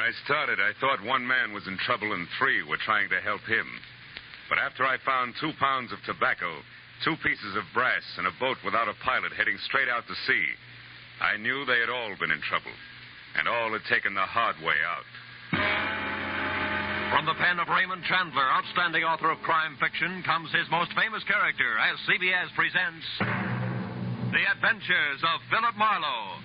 I started, I thought one man was in trouble and 3 were trying to help him. But after I found 2 pounds of tobacco, 2 pieces of brass, and a boat without a pilot heading straight out to sea, I knew they had all been in trouble, and all had taken the hard way out. From the pen of Raymond Chandler, outstanding author of crime fiction, comes his most famous character as CBS presents The Adventures of Philip Marlowe.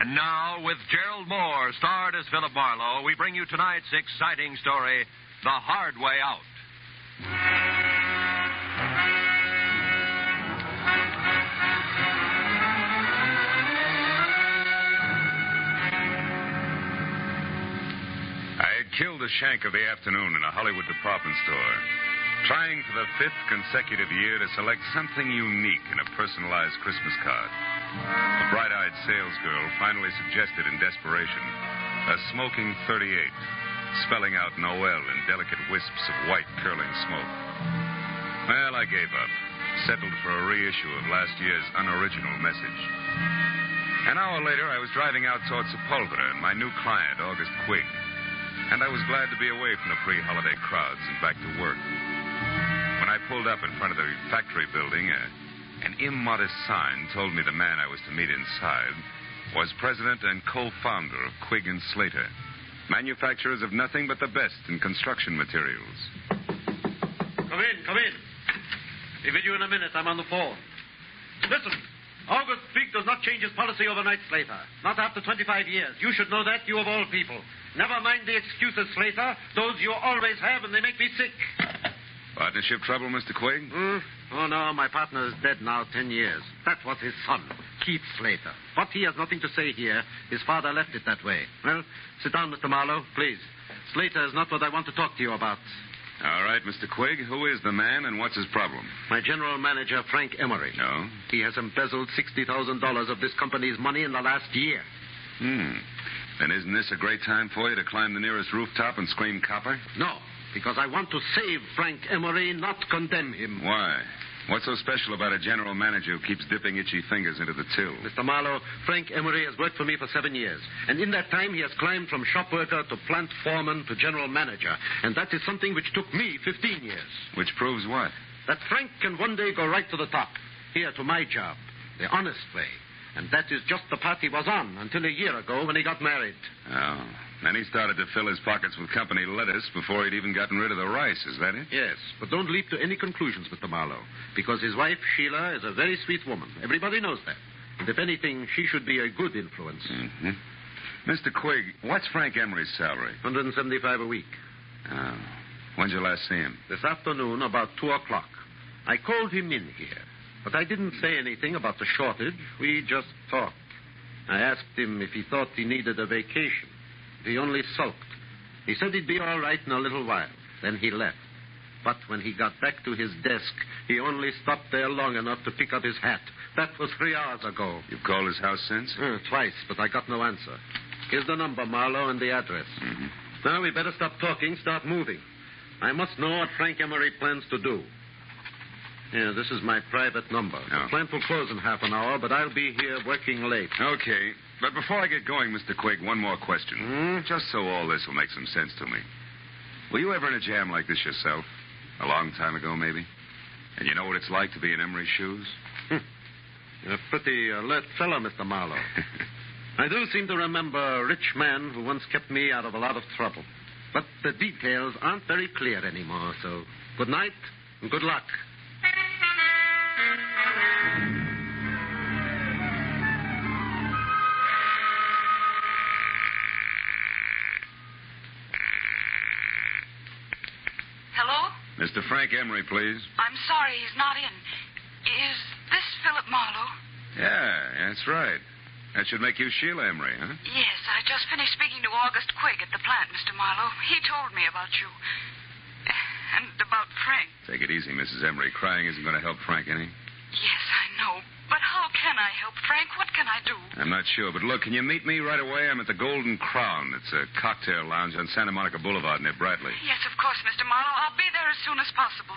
And now, with Gerald Moore, starred as Philip Marlowe, we bring you tonight's exciting story, The Hard Way Out. I had killed a shank of the afternoon in a Hollywood department store, trying for the 5th consecutive year to select something unique in a personalized Christmas card. A bright-eyed salesgirl finally suggested in desperation a smoking 38, spelling out Noel in delicate wisps of white curling smoke. Well, I gave up, settled for a reissue of last year's unoriginal message. An hour later, I was driving out towards Sepulveda and my new client, August Quigg, and I was glad to be away from the pre-holiday crowds and back to work. When I pulled up in front of the factory building, an immodest sign told me the man I was to meet inside was president and co-founder of Quigg & Slater, manufacturers of nothing but the best in construction materials. Come in. Be with you in a minute. I'm on the phone. Listen, August Quigg does not change his policy overnight, Slater. Not after 25 years. You should know that, you of all people. Never mind the excuses, Slater. Those you always have, and they make me sick. Partnership trouble, Mr. Quigg? Oh, no, my partner is dead now 10 years. That was his son, Keith Slater. But he has nothing to say here. His father left it that way. Well, sit down, Mr. Marlowe, please. Slater is not what I want to talk to you about. All right, Mr. Quigg, who is the man and what's his problem? My general manager, Frank Emery. No? He has embezzled $60,000 of this company's money in the last year. Then isn't this a great time for you to climb the nearest rooftop and scream copper? No, because I want to save Frank Emery, not condemn him. Why? What's so special about a general manager who keeps dipping itchy fingers into the till? Mr. Marlowe, Frank Emery has worked for me for 7 years. And in that time, he has climbed from shop worker to plant foreman to general manager. And that is something which took me 15 years. Which proves what? That Frank can one day go right to the top. Here, to my job. The honest way. And that is just the path he was on until a year ago when he got married. Oh. Then he started to fill his pockets with company lettuce before he'd even gotten rid of the rice. Is that it? Yes. But don't leap to any conclusions, Mr. Marlowe. Because his wife, Sheila, is a very sweet woman. Everybody knows that. And if anything, she should be a good influence. Mm-hmm. Mr. Quigg, what's Frank Emery's salary? $175 a week. Oh. When'd you last see him? This afternoon, about 2 o'clock. I called him in here. But I didn't say anything about the shortage. We just talked. I asked him if he thought he needed a vacation. He only sulked. He said he'd be all right in a little while. Then he left. But when he got back to his desk, he only stopped there long enough to pick up his hat. That was 3 hours ago. You've called his house since? Twice, but I got no answer. Here's the number, Marlowe, and the address. Mm-hmm. Now we better stop talking, start moving. I must know what Frank Emery plans to do. Yeah, this is my private number. Oh. The plant will close in half an hour, but I'll be here working late. Okay. But before I get going, Mr. Quigg, one more question. Just so all this will make some sense to me. Were you ever in a jam like this yourself? A long time ago, maybe? And you know what it's like to be in Emery's shoes? You're a pretty alert fellow, Mr. Marlowe. I do seem to remember a rich man who once kept me out of a lot of trouble. But the details aren't very clear anymore, so good night and good luck. Hello? Mr. Frank Emery, please. I'm sorry, he's not in. Is this Philip Marlowe? Yeah, that's right. That should make you Sheila Emery, huh? Yes, I just finished speaking to August Quigg at the plant, Mr. Marlowe. He told me about you. And about Frank. Take it easy, Mrs. Emery. Crying isn't going to help Frank any. Yes, I know. But how can I help Frank? What can I do? I'm not sure, but look, can you meet me right away? I'm at the Golden Crown. It's a cocktail lounge on Santa Monica Boulevard near Bradley. Yes, of course, Mr. Marlowe. I'll be there as soon as possible.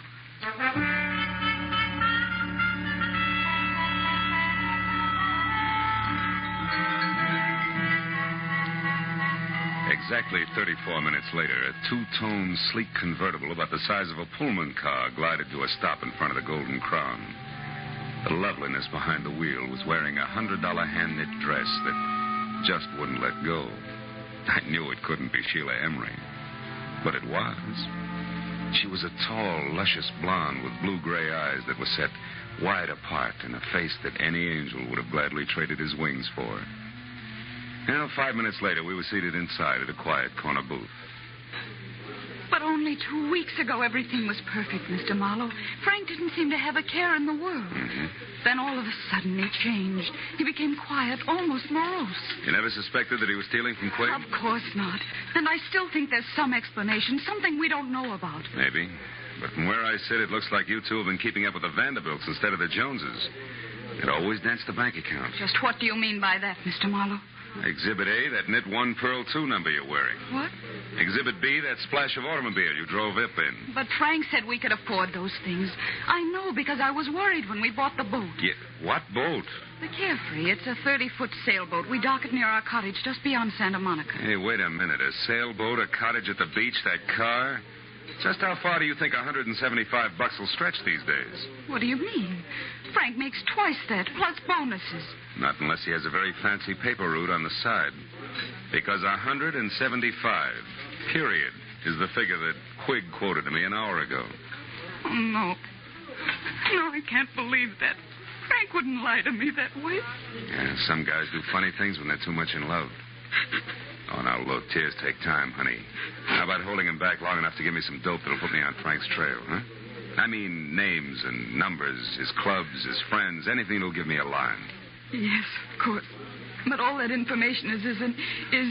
Exactly 34 minutes later, a two-tone, sleek convertible about the size of a Pullman car glided to a stop in front of the Golden Crown. The loveliness behind the wheel was wearing a $100 hand-knit dress that just wouldn't let go. I knew it couldn't be Sheila Emery, but it was. She was a tall, luscious blonde with blue-gray eyes that were set wide apart and a face that any angel would have gladly traded his wings for. Now, 5 minutes later, we were seated inside at a quiet corner booth. But only 2 weeks ago, everything was perfect, Mr. Marlowe. Frank didn't seem to have a care in the world. Mm-hmm. Then all of a sudden, he changed. He became quiet, almost morose. You never suspected that he was stealing from Quig? Of course not. And I still think there's some explanation, something we don't know about. Maybe. But from where I sit, it looks like you two have been keeping up with the Vanderbilts instead of the Joneses. It always danced the bank account. Just what do you mean by that, Mr. Marlowe? Exhibit A, that knit 1 Pearl 2 number you're wearing. What? Exhibit B, that splash of automobile you drove Ip in. But Frank said we could afford those things. I know because I was worried when we bought the boat. Yeah, what boat? The Carefree. It's a 30-foot sailboat. We dock it near our cottage just beyond Santa Monica. Hey, wait a minute. A sailboat, a cottage at the beach, that car? Just how far do you think $175 will stretch these days? What do you mean? Frank makes twice that, plus bonuses. Not unless he has a very fancy paper route on the side. Because 175, period, is the figure that Quig quoted to me an hour ago. Oh, no. No, I can't believe that. Frank wouldn't lie to me that way. Yeah, some guys do funny things when they're too much in love. Oh, now, look, tears take time, honey. How about holding him back long enough to give me some dope that'll put me on Frank's trail, huh? I mean, names and numbers, his clubs, his friends, anything that'll give me a line. Yes, of course. But all that information is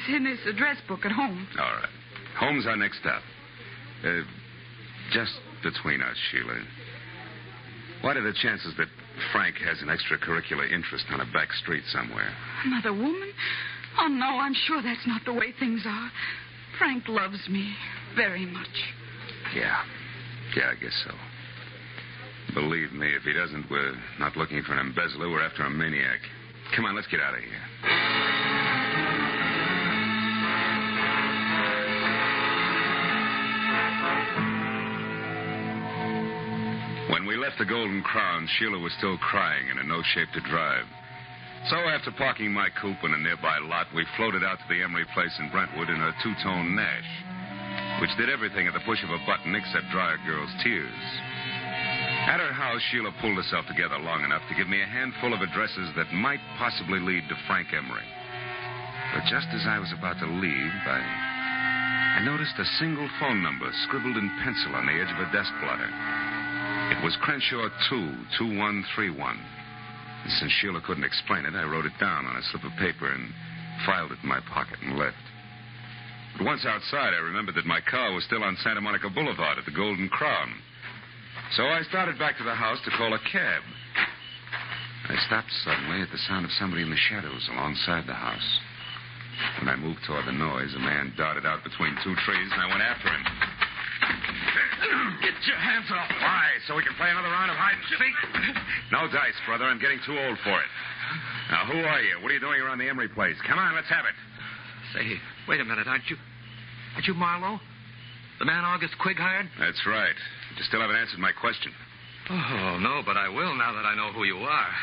in his address book at home. All right. Home's our next stop. Just between us, Sheila. What are the chances that Frank has an extracurricular interest on a back street somewhere? Another woman? Oh, no, I'm sure that's not the way things are. Frank loves me very much. Yeah, I guess so. Believe me, if he doesn't, we're not looking for an embezzler. We're after a maniac. Come on, let's get out of here. When we left the Golden Crown, Sheila was still crying and in no shape to drive. So after parking my coupe in a nearby lot, we floated out to the Emery place in Brentwood in her two-tone Nash, which did everything at the push of a button except dry a girl's tears. At her house, Sheila pulled herself together long enough to give me a handful of addresses that might possibly lead to Frank Emery. But just as I was about to leave, I noticed a single phone number scribbled in pencil on the edge of a desk blotter. It was Crenshaw 22131. And since Sheila couldn't explain it, I wrote it down on a slip of paper and filed it in my pocket and left. But once outside, I remembered that my car was still on Santa Monica Boulevard at the Golden Crown. So I started back to the house to call a cab. I stopped suddenly at the sound of somebody in the shadows alongside the house. When I moved toward the noise, a man darted out between two trees, and I went after him. Get your hands off. Why? So we can play another round of hide and seek? No dice, brother. I'm getting too old for it. Now, who are you? What are you doing around the Emery place? Come on, let's have it. Say, wait a minute. Aren't you Marlowe? The man August Quig hired? That's right. You still haven't answered my question. Oh, no, but I will now that I know who you are.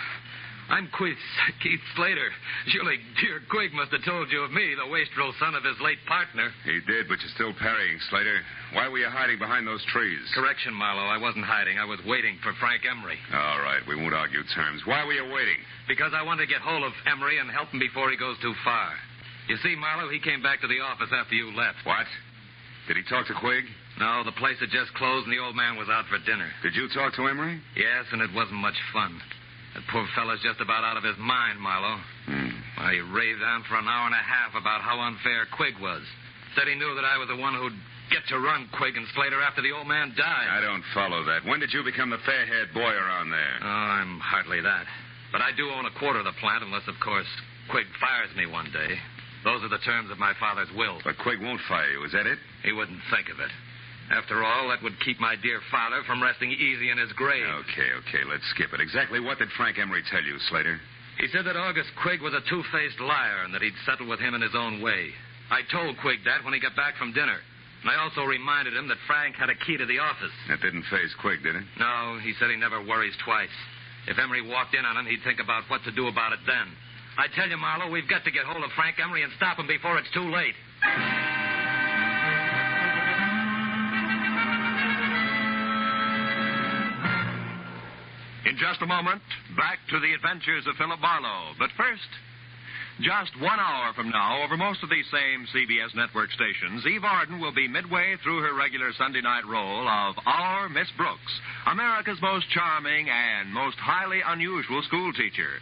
I'm Keith Slater. Surely dear Quig must have told you of me, the wastrel son of his late partner. He did, but you're still parrying, Slater. Why were you hiding behind those trees? Correction, Marlowe. I wasn't hiding. I was waiting for Frank Emery. All right, we won't argue terms. Why were you waiting? Because I wanted to get hold of Emery and help him before he goes too far. You see, Marlowe, he came back to the office after you left. What? Did he talk to Quig? No, the place had just closed and the old man was out for dinner. Did you talk to Emery? Yes, and it wasn't much fun. That poor fellow's just about out of his mind, Marlowe. Well, he raved on for an hour and a half about how unfair Quig was. Said he knew that I was the one who'd get to run Quig and Slater after the old man died. I don't follow that. When did you become the fair-haired boy around there? Oh, I'm hardly that. But I do own a quarter of the plant, unless, of course, Quig fires me one day. Those are the terms of my father's will. But Quig won't fire you, is that it? He wouldn't think of it. After all, that would keep my dear father from resting easy in his grave. Okay, let's skip it. Exactly what did Frank Emery tell you, Slater? He said that August Quigg was a two-faced liar and that he'd settle with him in his own way. I told Quigg that when he got back from dinner. And I also reminded him that Frank had a key to the office. That didn't faze Quigg, did it? No, he said he never worries twice. If Emery walked in on him, he'd think about what to do about it then. I tell you, Marlowe, we've got to get hold of Frank Emery and stop him before it's too late. In just a moment, back to the adventures of Philip Marlowe. But first, just 1 hour from now, over most of these same CBS network stations, Eve Arden will be midway through her regular Sunday night role of Our Miss Brooks, America's most charming and most highly unusual school teacher.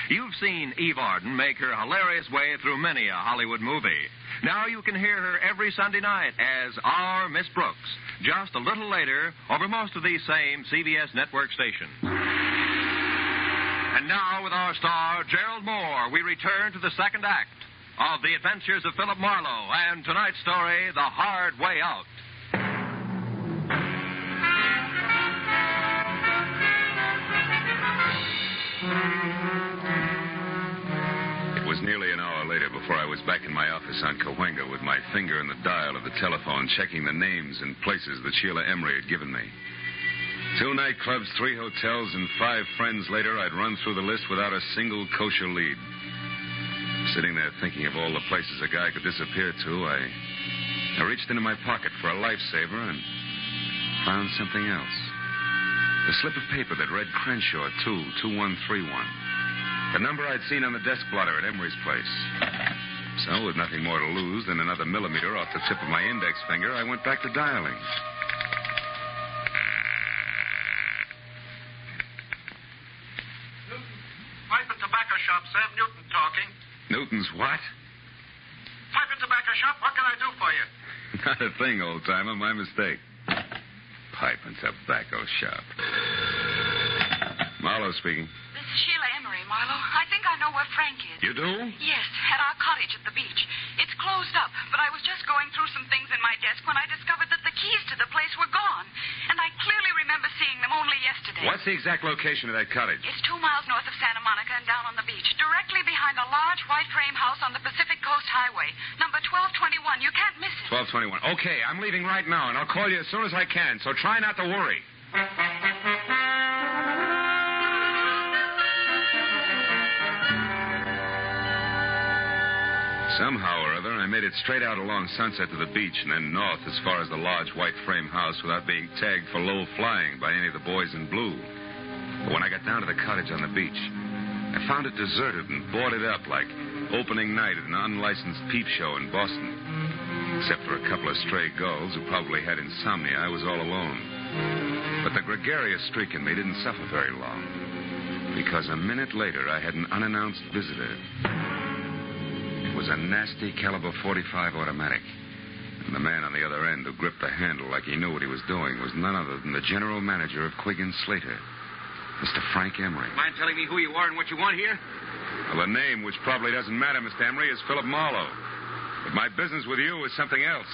You've seen Eve Arden make her hilarious way through many a Hollywood movie. Now you can hear her every Sunday night as Our Miss Brooks, just a little later over most of these same CBS network stations. And now, with our star, Gerald Moore, we return to the second act of The Adventures of Philip Marlowe and tonight's story, The Hard Way Out. It was nearly an hour later before I was back in my office on Cahuenga with my finger in the dial of the telephone, checking the names and places that Sheila Emery had given me. 2 nightclubs, 3 hotels, and 5 friends later, I'd run through the list without a single kosher lead. Sitting there thinking of all the places a guy could disappear to, I reached into my pocket for a lifesaver and found something else. A slip of paper that read Crenshaw 22131. The number I'd seen on the desk blotter at Emery's place. So, with nothing more to lose than another millimeter off the tip of my index finger, I went back to dialing. Pipe and tobacco shop, Sam Newton talking. Newton's what? Pipe and tobacco shop, what can I do for you? Not a thing, old-timer. My mistake. Pipe and tobacco shop. Marlowe speaking. This is Sheila Emery, Marlowe. I think I know where Frank is. You do? Yes, at our cottage at the beach. It's closed up, but I was just going through some things in my desk when I discovered that the keys to the place were gone. And I clearly remember seeing them only yesterday. What's the exact location of that cottage? It's 2 miles north of Santa Monica and down on the beach, directly behind a large white frame house on the Pacific Coast Highway. Number 1221. You can't miss it. 1221. Okay, I'm leaving right now, and I'll call you as soon as I can, so try not to worry. Somehow or other, I made it straight out along Sunset to the beach and then north as far as the large white frame house without being tagged for low flying by any of the boys in blue. But when I got down to the cottage on the beach, I found it deserted and boarded up like opening night at an unlicensed peep show in Boston. Except for a couple of stray gulls who probably had insomnia, I was all alone. But the gregarious streak in me didn't suffer very long, because a minute later I had an unannounced visitor. It was a nasty caliber .45 automatic. And the man on the other end who gripped the handle like he knew what he was doing was none other than the general manager of Quigg & Slater, Mr. Frank Emery. Mind telling me who you are and what you want here? Well, the name, which probably doesn't matter, Mr. Emery, is Philip Marlowe. But my business with you is something else.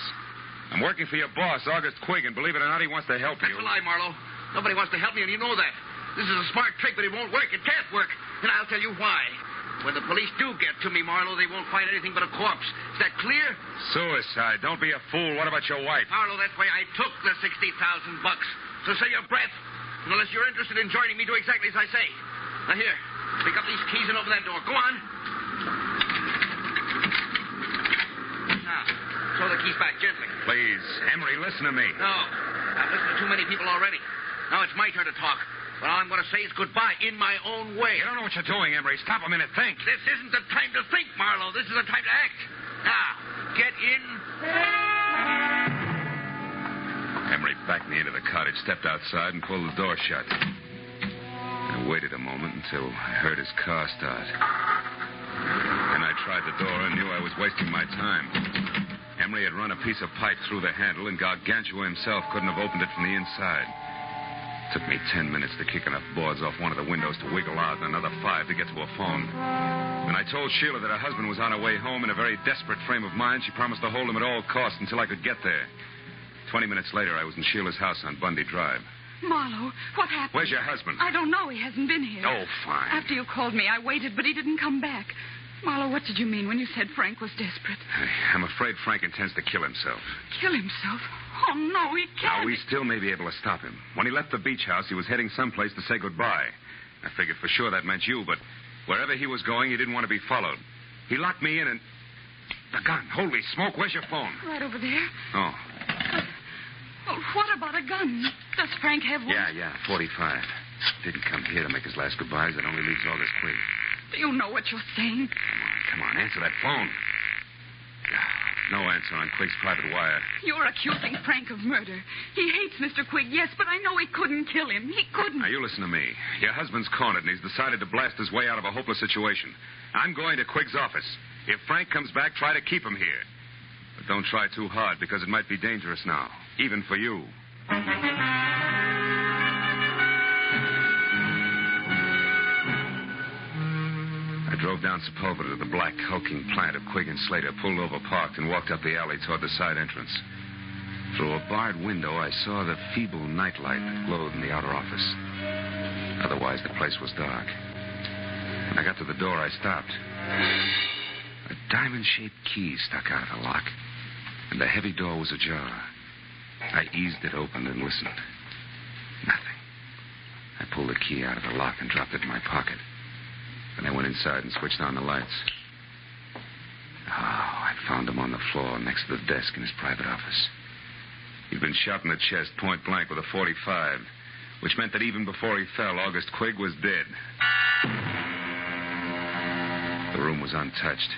I'm working for your boss, August Quigg, and believe it or not, he wants to help you. That's a lie, Marlowe. Nobody wants to help me, and you know that. This is a smart trick, but it won't work. It can't work. And I'll tell you why. When the police do get to me, Marlowe, they won't find anything but a corpse. Is that clear? Suicide. Don't be a fool. What about your wife? Marlowe, that's why I took the $60,000. So save your breath. And unless you're interested in joining me, do exactly as I say. Now, here. Pick up these keys and open that door. Go on. Now, throw the keys back gently. Please, Emery, listen to me. No. I've listened to too many people already. Now it's my turn to talk. But all I'm going to say is goodbye in my own way. You don't know what you're doing, Emery. Stop a minute. Think. This isn't the time to think, Marlowe. This is the time to act. Now, get in. Emery backed me into the cottage, stepped outside, and pulled the door shut. I waited a moment until I heard his car start. Then I tried the door and knew I was wasting my time. Emery had run a piece of pipe through the handle, and Gargantua himself couldn't have opened it from the inside. It took me 10 minutes to kick enough boards off one of the windows to wiggle out, and another 5 to get to a phone. When I told Sheila that her husband was on her way home in a very desperate frame of mind, she promised to hold him at all costs until I could get there. 20 minutes later, I was in Sheila's house on Bundy Drive. Marlowe, what happened? Where's your husband? I don't know. He hasn't been here. Oh, fine. After you called me, I waited, but he didn't come back. Marlowe, what did you mean when you said Frank was desperate? I'm afraid Frank intends to kill himself. Kill himself? Oh, no, he can't. Now, we still may be able to stop him. When he left the beach house, he was heading someplace to say goodbye. I figured for sure that meant you, but wherever he was going, he didn't want to be followed. He locked me in and... The gun. Holy smoke, where's your phone? Right over there. Oh. Well, what about a gun? Does Frank have one? Yeah, 45. Didn't come here to make his last goodbyes. That only leaves August Quigg. Do you know what you're saying? Come on, answer that phone. No answer on Quigg's private wire. You're accusing Frank of murder. He hates Mr. Quigg, yes, but I know he couldn't kill him. He couldn't. Now, you listen to me. Your husband's cornered, and he's decided to blast his way out of a hopeless situation. I'm going to Quigg's office. If Frank comes back, try to keep him here. But don't try too hard, because it might be dangerous now, even for you. I drove down Sepulveda to the black, hulking plant of Quigg and Slater, pulled over, parked, and walked up the alley toward the side entrance. Through a barred window, I saw the feeble nightlight that glowed in the outer office. Otherwise, the place was dark. When I got to the door, I stopped. A diamond-shaped key stuck out of the lock, and the heavy door was ajar. I eased it open and listened. Nothing. I pulled the key out of the lock and dropped it in my pocket. Then I went inside and switched on the lights. Oh, I found him on the floor next to the desk in his private office. He'd been shot in the chest point blank with a .45, which meant that even before he fell, August Quigg was dead. The room was untouched.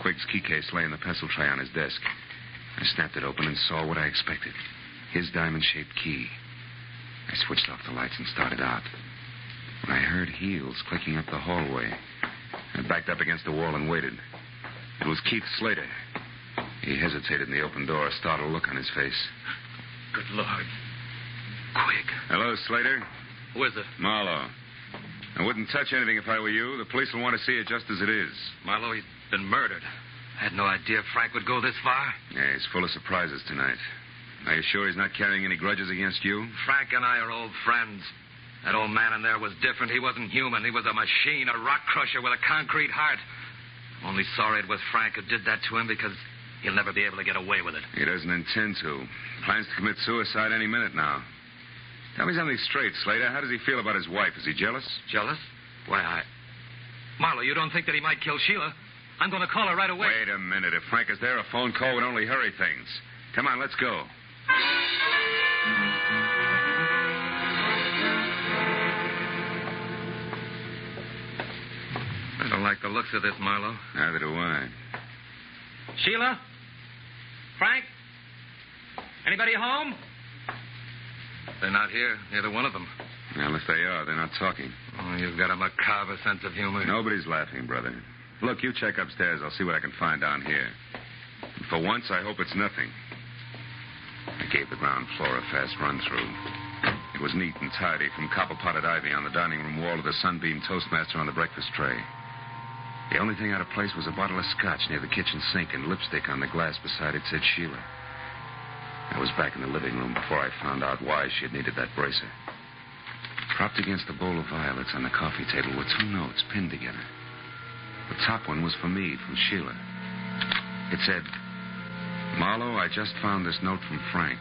Quigg's key case lay in the pencil tray on his desk. I snapped it open and saw what I expected. His diamond-shaped key. I switched off the lights and started out. When I heard heels clicking up the hallway, I backed up against the wall and waited. It was Keith Slater. He hesitated in the open door, a startled look on his face. Good Lord. Quigg. Hello, Slater. Who is it? Marlowe. I wouldn't touch anything if I were you. The police will want to see it just as it is. Marlowe, he's been murdered. I had no idea Frank would go this far. Yeah, he's full of surprises tonight. Are you sure he's not carrying any grudges against you? Frank and I are old friends. That old man in there was different. He wasn't human. He was a machine, a rock crusher with a concrete heart. I'm only sorry it was Frank who did that to him because he'll never be able to get away with it. He doesn't intend to. Plans to commit suicide any minute now. Tell me something straight, Slater. How does he feel about his wife? Is he jealous? Jealous? Why, Marlowe, you don't think that he might kill Sheila? I'm going to call her right away. Wait a minute. If Frank is there, a phone call would only hurry things. Come on, let's go. I don't like the looks of this, Marlowe. Neither do I. Sheila? Frank? Anybody home? They're not here, neither one of them. Well, if they are, they're not talking. Oh, you've got a macabre sense of humor. Nobody's laughing, brother. Look, you check upstairs. I'll see what I can find down here. And for once, I hope it's nothing. I gave the ground floor a fast run-through. It was neat and tidy, from copper-potted ivy on the dining room wall to the sunbeam Toastmaster on the breakfast tray. The only thing out of place was a bottle of scotch near the kitchen sink and lipstick on the glass beside it said Sheila. I was back in the living room before I found out why she had needed that bracer. Propped against a bowl of violets on the coffee table were two notes pinned together. The top one was for me, from Sheila. It said, Marlowe, I just found this note from Frank.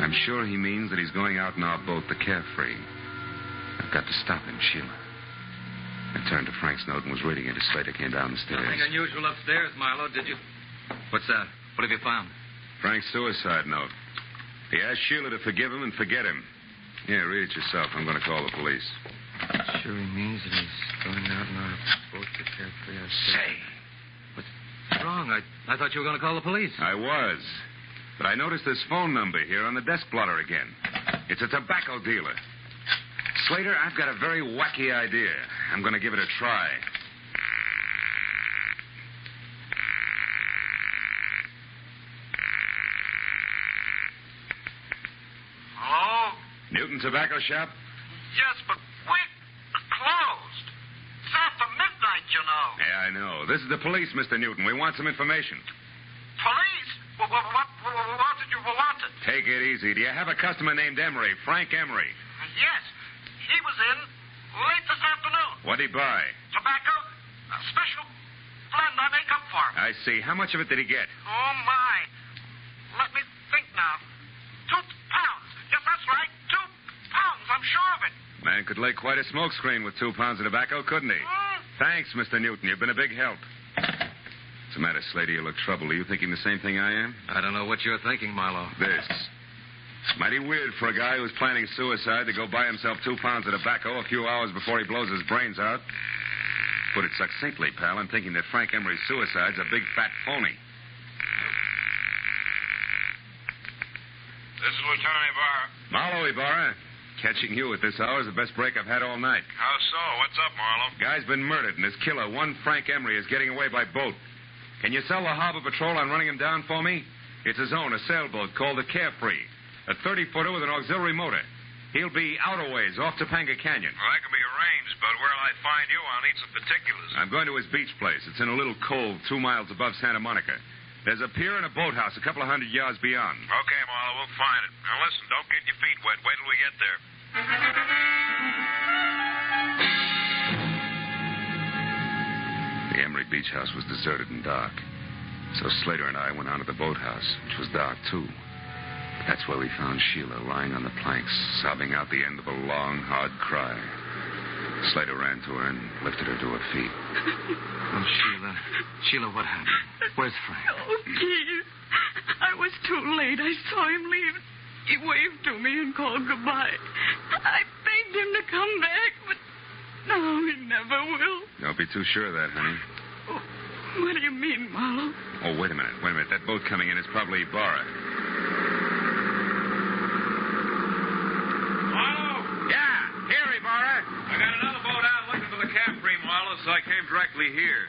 I'm sure he means that he's going out in our boat, the Carefree. I've got to stop him, Sheila. I turned to Frank's note and was reading it as Slater came down the stairs. Nothing unusual upstairs, Marlowe, did you? What's that? What have you found? Frank's suicide note. He asked Sheila to forgive him and forget him. Yeah, read it yourself. I'm going to call the police. Sure he means that he's going out in our boat, the Carefree. Say. What's wrong? I thought you were going to call the police. I was. But I noticed this phone number here on the desk blotter again. It's a tobacco dealer. Slater, I've got a very wacky idea. I'm going to give it a try. Hello? Newton Tobacco Shop? Yes, but we're closed. It's after midnight, you know. Yeah, I know. This is the police, Mr. Newton. We want some information. Police? What did you want? Take Take it easy. Do you have a customer named Emery, Frank Emery? Yes. He was in late this afternoon. What'd he buy? Tobacco. A special blend I make up for him. I see. How much of it did he get? Oh, my. Let me think now. 2 pounds. Yes, that's right. 2 pounds. I'm sure of it. Man could lay quite a smoke screen with 2 pounds of tobacco, couldn't he? Thanks, Mr. Newton. You've been a big help. What's the matter, Slater? You look troubled. Are you thinking the same thing I am? I don't know what you're thinking, Marlowe. This. Mighty weird for a guy who's planning suicide to go buy himself 2 pounds of tobacco a few hours before he blows his brains out. Put it succinctly, pal, I'm thinking that Frank Emery's suicide's a big fat phony. This is Lieutenant Ibarra. Marlowe, Ibarra. Catching you at this hour is the best break I've had all night. How so? What's up, Marlowe? Guy's been murdered, and his killer, one Frank Emery, is getting away by boat. Can you sell the harbor patrol on running him down for me? It's his own, a sailboat called the Carefree. A 30-footer with an auxiliary motor. He'll be out a ways, off Topanga Canyon. Well, that can be arranged, but where'll I find you? I'll need some particulars. I'm going to his beach place. It's in a little cove 2 miles above Santa Monica. There's a pier and a boathouse a couple of 100 yards beyond. Okay, Marlowe, we'll find it. Now, listen, don't get your feet wet. Wait till we get there. The Emery beach house was deserted and dark. So Slater and I went on to the boathouse, which was dark, too. That's where we found Sheila lying on the planks, sobbing out the end of a long, hard cry. Slater ran to her and lifted her to her feet. Oh, Sheila. Sheila, what happened? Where's Frank? Oh, Keith. I was too late. I saw him leave. He waved to me and called goodbye. I begged him to come back, but no, he never will. Don't be too sure of that, honey. Oh, what do you mean, Marlowe? Oh, wait a minute. That boat coming in is probably Ibarra. Here, Ibarra. I got another boat out looking for the Carefree, Marlowe, so I came directly here.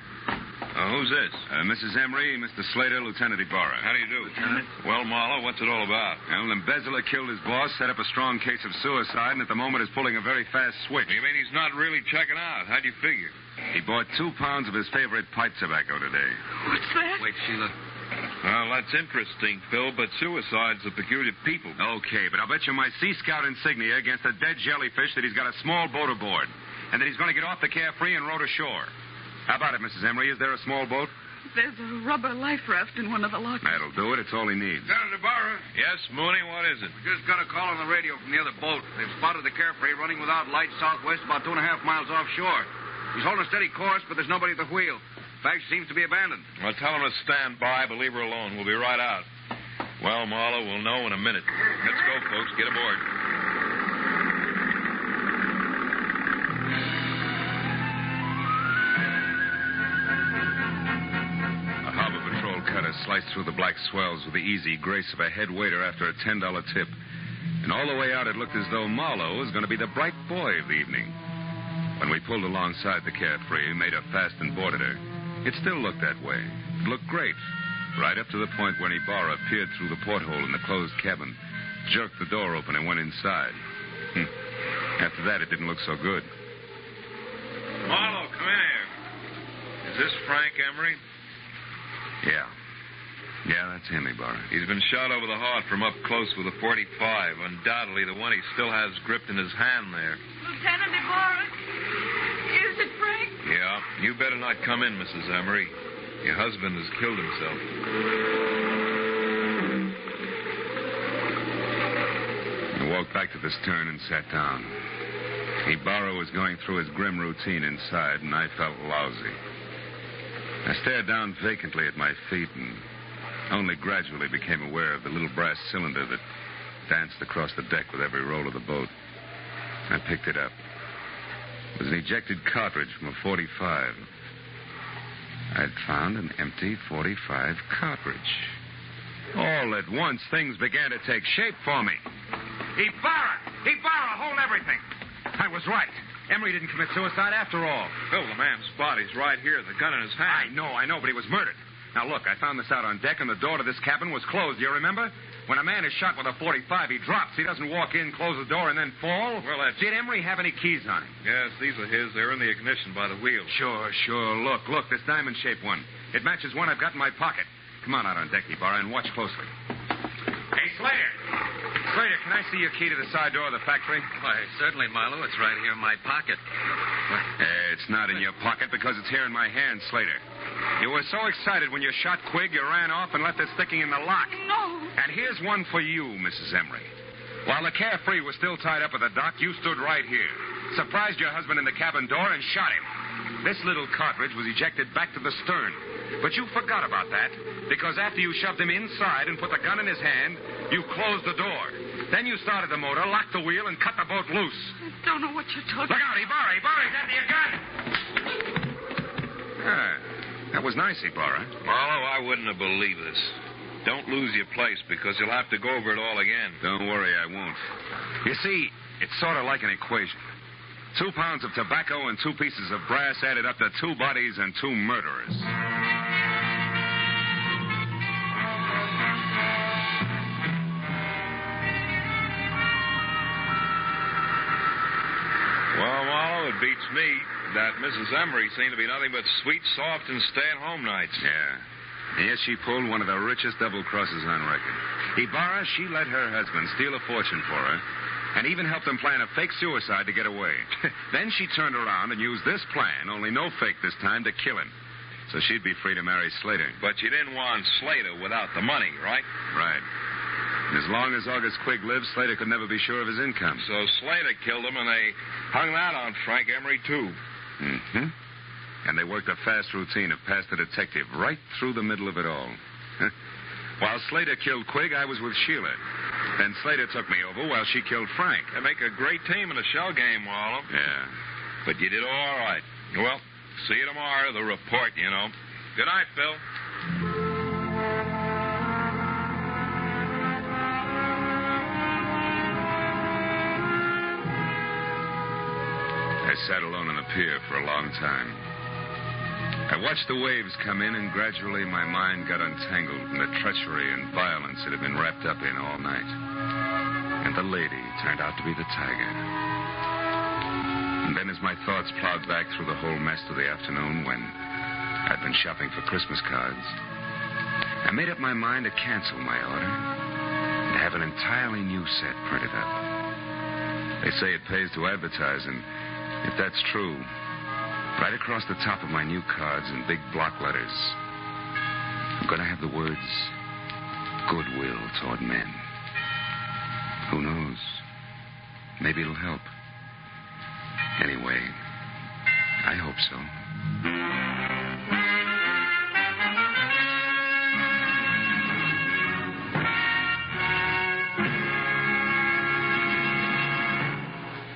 Who's this? Mrs. Emery, Mr. Slater, Lieutenant Ibarra. How do you do? Lieutenant. Well, Marlowe, what's it all about? Well, the embezzler killed his boss, set up a strong case of suicide, and at the moment is pulling a very fast switch. You mean he's not really checking out? How'd you figure? He bought 2 pounds of his favorite pipe tobacco today. What's that? Wait, Sheila. Well, that's interesting, Phil, but suicide's a peculiar people. Okay, but I'll bet you my Sea Scout insignia against a dead jellyfish that he's got a small boat aboard, and that he's going to get off the Carefree and row to shore. How about it, Mrs. Emery? Is there a small boat? There's a rubber life raft in one of the lockers. That'll do it. It's all he needs. Lieutenant Ibarra, Yes, Mooney, what is it? we just got a call on the radio from the other boat. They've spotted the Carefree running without lights southwest about 2.5 miles offshore. He's holding a steady course, but there's nobody at the wheel. In fact, she seems to be abandoned. Well, tell him to stand by, but leave her alone. We'll be right out. Well, Marlowe, we'll know in a minute. Let's go, folks. Get aboard. A harbor patrol cutter sliced through the black swells with the easy grace of a head waiter after a $10 tip. And all the way out, it looked as though Marlowe was going to be the bright boy of the evening. When we pulled alongside the Carefree, made her fast and boarded her, it still looked that way. It looked great, right up to the point when Ibarra peered through the porthole in the closed cabin, jerked the door open, and went inside. After that, it didn't look so good. Marlowe, come in here. Is this Frank Emery? Yeah, that's him, Ibarra. He's been shot over the heart from up close with a .45. Undoubtedly the one he still has gripped in his hand there. Lieutenant Ibarra? Is it Frank? Yeah, you better not come in, Mrs. Emery. Your husband has killed himself. I walked back to the stern and sat down. Ibarra was going through his grim routine inside, and I felt lousy. I stared down vacantly at my feet and only gradually became aware of the little brass cylinder that danced across the deck with every roll of the boat. I picked it up. It was an ejected cartridge from a .45. I'd found an empty .45 cartridge. All at once, things began to take shape for me. Ibarra, hold everything. I was right. Emery didn't commit suicide after all. Phil, the man's body's right here, the gun in his hand. I know, but he was murdered. Now, look, I found this out on deck, and the door to this cabin was closed. Do you remember? When a man is shot with a .45, he drops. He doesn't walk in, close the door, and then fall. Well, that's... Did Emery have any keys on him? Yes, these are his. They're in the ignition by the wheel. Sure. Look, this diamond-shaped one. It matches one I've got in my pocket. Come on out on deck, Ibarra, and watch closely. Hey, Slater. Slater, can I see your key to the side door of the factory? Why, certainly, Marlowe. It's right here in my pocket. It's not in your pocket because it's here in my hand, Slater. You were so excited when you shot Quigg, you ran off and left it sticking in the lock. No. And here's one for you, Mrs. Emery. While the Carefree was still tied up at the dock, you stood right here, surprised your husband in the cabin door, and shot him. This little cartridge was ejected back to the stern. But you forgot about that, because after you shoved him inside and put the gun in his hand, you closed the door. Then you started the motor, locked the wheel, and cut the boat loose. I don't know what you're talking Look out, Ibarra! Ibarra's after your gun! That was nice, Ibarra. Marlowe, I wouldn't have believed this. Don't lose your place, because you'll have to go over it all again. Don't worry, I won't. You see, it's sort of like an equation. 2 pounds of tobacco and 2 pieces of brass added up to 2 bodies and 2 murderers. Well, Marlowe, it beats me that Mrs. Emery seemed to be nothing but sweet, soft, and stay-at-home nights. Yeah. Yes, she pulled one of the richest double crosses on record. Ibarra, she let her husband steal a fortune for her and even helped him plan a fake suicide to get away. Then she turned around and used this plan, only no fake this time, to kill him. So she'd be free to marry Slater. But you didn't want Slater without the money, right? Right. And as long as August Quigg lived, Slater could never be sure of his income. So Slater killed him, and they hung that on Frank Emery, too. Mm-hmm. And they worked a fast routine of pass the detective right through the middle of it all. While Slater killed Quigg, I was with Sheila. Then Slater took me over while she killed Frank. They make a great team in a shell game, Marlowe. Yeah. But you did all right. Well, see you tomorrow, the report, you know. Good night, Phil. I sat alone on the pier for a long time. I watched the waves come in, and gradually my mind got untangled from the treachery and violence it had been wrapped up in all night. And the lady turned out to be the tiger. And then as my thoughts plowed back through the whole mess of the afternoon when I'd been shopping for Christmas cards, I made up my mind to cancel my order and have an entirely new set printed up. They say it pays to advertise, and if that's true, right across the top of my new cards in big block letters, I'm going to have the words, goodwill toward men. Who knows? Maybe it'll help. Anyway, I hope so.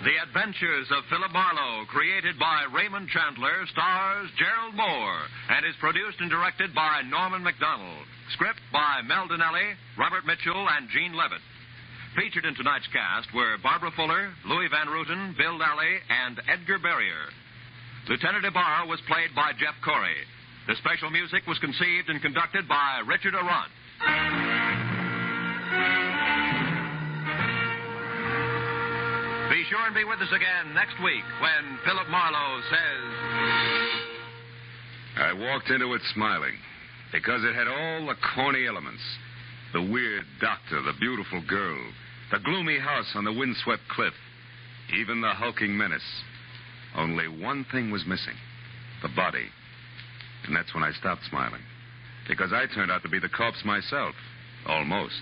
The Adventures of Philip Marlowe, created by Raymond Chandler, stars Gerald Moore, and is produced and directed by Norman MacDonald. Script by Mel Donnelly, Robert Mitchell, and Gene Levitt. Featured in tonight's cast were Barbara Fuller, Louis Van Rooten, Bill Lally, and Edgar Barrier. Lieutenant Ibarra was played by Jeff Corey. The special music was conceived and conducted by Richard Arant. Be sure and be with us again next week when Philip Marlowe says... I walked into it smiling because it had all the corny elements. The weird doctor, the beautiful girl, the gloomy house on the windswept cliff, even the hulking menace. Only one thing was missing, the body. And that's when I stopped smiling, because I turned out to be the corpse myself, almost.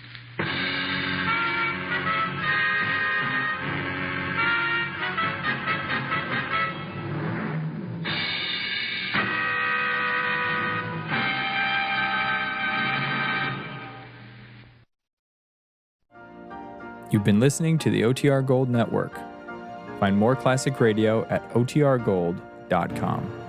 You've been listening to the OTR Gold Network. Find more classic radio at otrgold.com.